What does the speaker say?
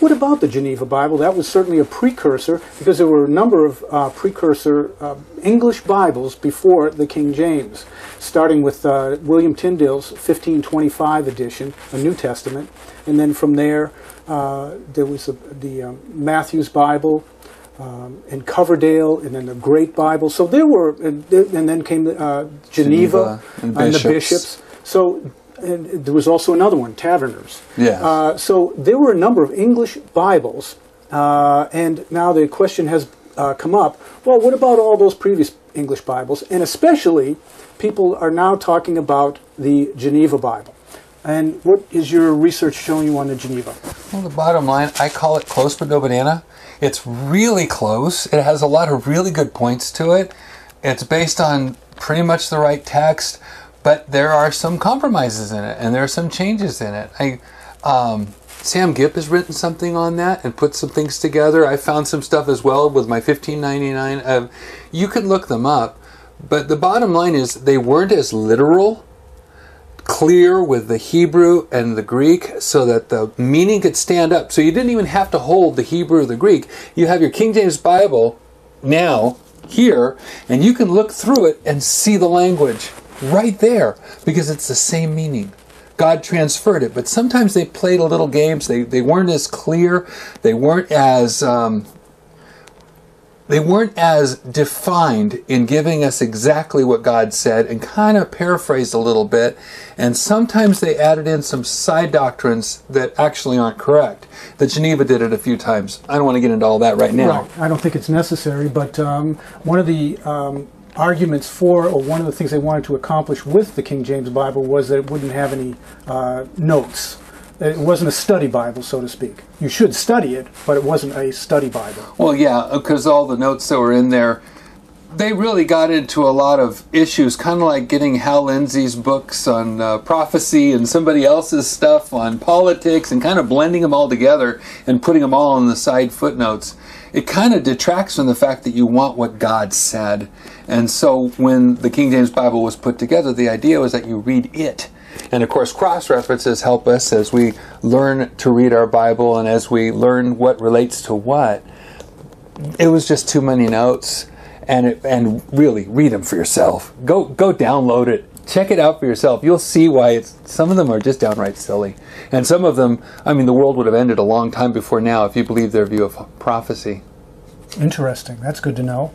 What about the Geneva Bible? That was certainly a precursor, because there were a number of precursor English Bibles before the King James, starting with William Tyndale's 1525 edition, a New Testament, and then from there was the Matthew's Bible, and Coverdale, and then the Great Bible. So there were, and then came Geneva and the bishops. So. And there was also another one, Taverners. Yeah. So there were a number of English Bibles, and now the question has come up, well, what about all those previous English Bibles? And especially, people are now talking about the Geneva Bible. And what is your research showing you on the Geneva? Well, the bottom line, I call it close but no banana. It's really close. It has a lot of really good points to it. It's based on pretty much the right text. But there are some compromises in it, and there are some changes in it. Sam Gipp has written something on that and put some things together. I found some stuff as well with my 1599. You can look them up, but the bottom line is they weren't as literal, clear with the Hebrew and the Greek, so that the meaning could stand up. So you didn't even have to hold the Hebrew or the Greek. You have your King James Bible now here, and you can look through it and see the language right there, because it's the same meaning. God transferred it, but sometimes they played a little games. They weren't as clear. They weren't as defined in giving us exactly what God said, and kind of paraphrased a little bit. And sometimes they added in some side doctrines that actually aren't correct. The Geneva did it a few times. I don't want to get into all that right now. Right. I don't think it's necessary, but one of the arguments for, or one of the things they wanted to accomplish with the King James Bible, was that it wouldn't have any notes. It wasn't a study Bible, so to speak. You should study it, but it wasn't a study Bible. Well, yeah, because all the notes that were in there, they really got into a lot of issues, kind of like getting Hal Lindsey's books on prophecy and somebody else's stuff on politics, and kind of blending them all together and putting them all in the side footnotes. It kind of detracts from the fact that you want what God said. And so when the King James Bible was put together, the idea was that you read it. And of course, cross-references help us as we learn to read our Bible and as we learn what relates to what. It was just too many notes. And really, read them for yourself. Go download it. Check it out for yourself. You'll see why some of them are just downright silly. And some of them, the world would have ended a long time before now if you believe their view of prophecy. Interesting. That's good to know.